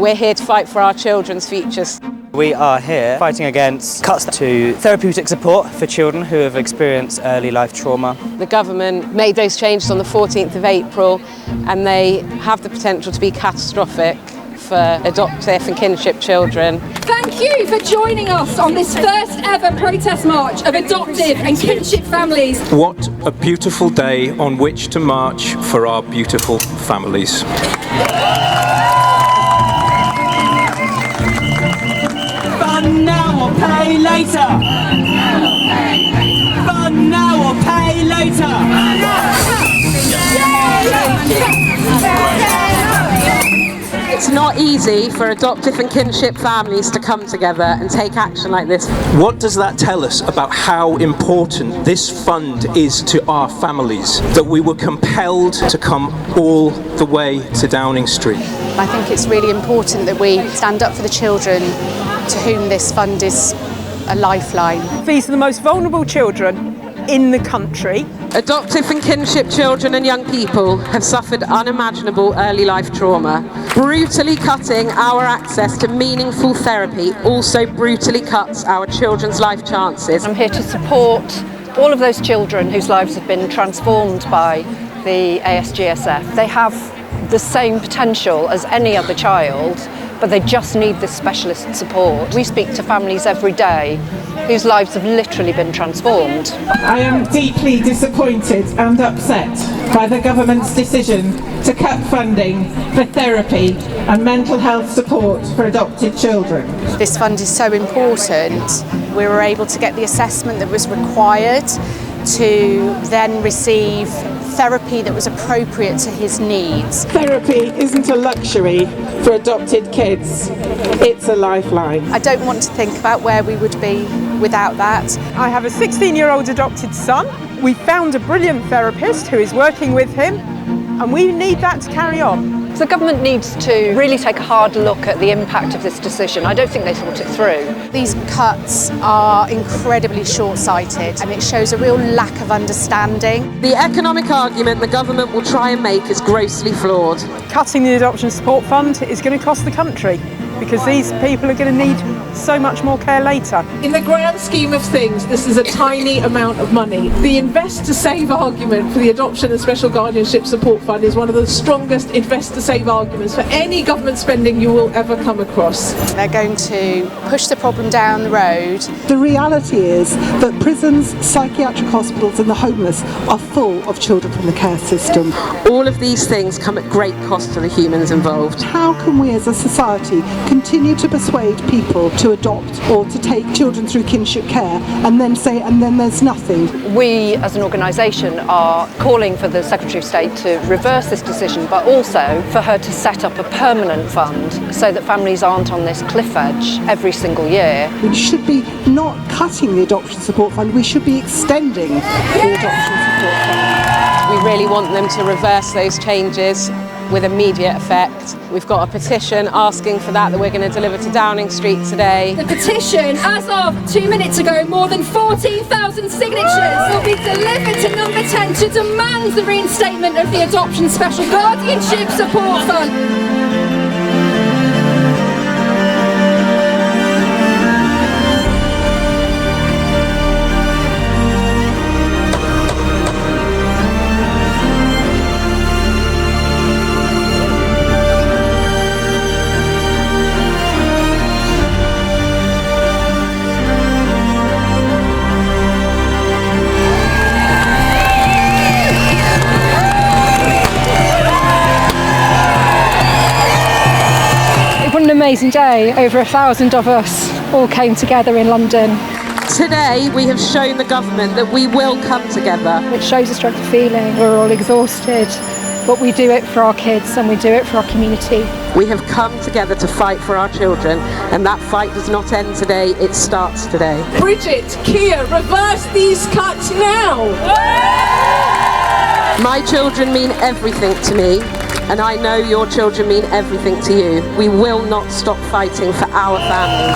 We're here to fight for our children's futures. We are here fighting against cuts to therapeutic support for children who have experienced early life trauma. The government made those changes on the 14th of April and they have the potential to be catastrophic for adoptive and kinship children. Thank you for joining us on this first ever protest march of adoptive and kinship families. What a beautiful day on which to march for our beautiful families. Fun now or pay later. Fun now or pay later. It's not easy for adoptive and kinship families to come together and take action like this. What does that tell us about how important this fund is to our families, that we were compelled to come all the way to Downing Street? I think it's really important that we stand up for the children to whom this fund is a lifeline. These are the most vulnerable children in the country. Adoptive and kinship children and young people have suffered unimaginable early life trauma. Brutally cutting our access to meaningful therapy also brutally cuts our children's life chances. I'm here to support all of those children whose lives have been transformed by the ASGSF. They have the same potential as any other child, but they just need this specialist support. We speak to families every day whose lives have literally been transformed. I am deeply disappointed and upset by the government's decision to cut funding for therapy and mental health support for adopted children. This fund is so important. We were able to get the assessment that was required to then receive therapy that was appropriate to his needs. Therapy isn't a luxury for adopted kids, it's a lifeline. I don't want to think about where we would be without that. I have a 16-year-old adopted son. We found a brilliant therapist who is working with him, and we need that to carry on. The government needs to really take a hard look at the impact of this decision. I don't think they thought it through. These cuts are incredibly short-sighted and it shows a real lack of understanding. The economic argument the government will try and make is grossly flawed. Cutting the Adoption Support Fund is going to cost the country because these people are going to need so much more care later. In the grand scheme of things, this is a tiny amount of money. The invest to save argument for the Adoption and Special Guardianship Support Fund is one of the strongest invest to save arguments for any government spending you will ever come across. They're going to push the problem down the road. The reality is that prisons, psychiatric hospitals and the homeless are full of children from the care system. All of these things come at great cost to the humans involved. How can we as a society continue to persuade people to adopt or to take children through kinship care and then say, and then there's nothing? We as an organisation are calling for the Secretary of State to reverse this decision, but also for her to set up a permanent fund so that families aren't on this cliff edge every single year. We should be not cutting the Adoption Support Fund, we should be extending the Adoption Support Fund. We really want them to reverse those changes with immediate effect. We've got a petition asking for that we're going to deliver to Downing Street today. The petition, as of 2 minutes ago, more than 14,000 signatures will be delivered to number 10 to demand the reinstatement of the Adoption Special Guardianship Support Fund. What an amazing day. Over 1,000 of us all came together in London. Today we have shown the government that we will come together. It shows a strength of feeling. We're all exhausted, but we do it for our kids and we do it for our community. We have come together to fight for our children, and that fight does not end today, it starts today. Bridget, Kia, reverse these cuts now! My children mean everything to me, and I know your children mean everything to you. We will not stop fighting for our families.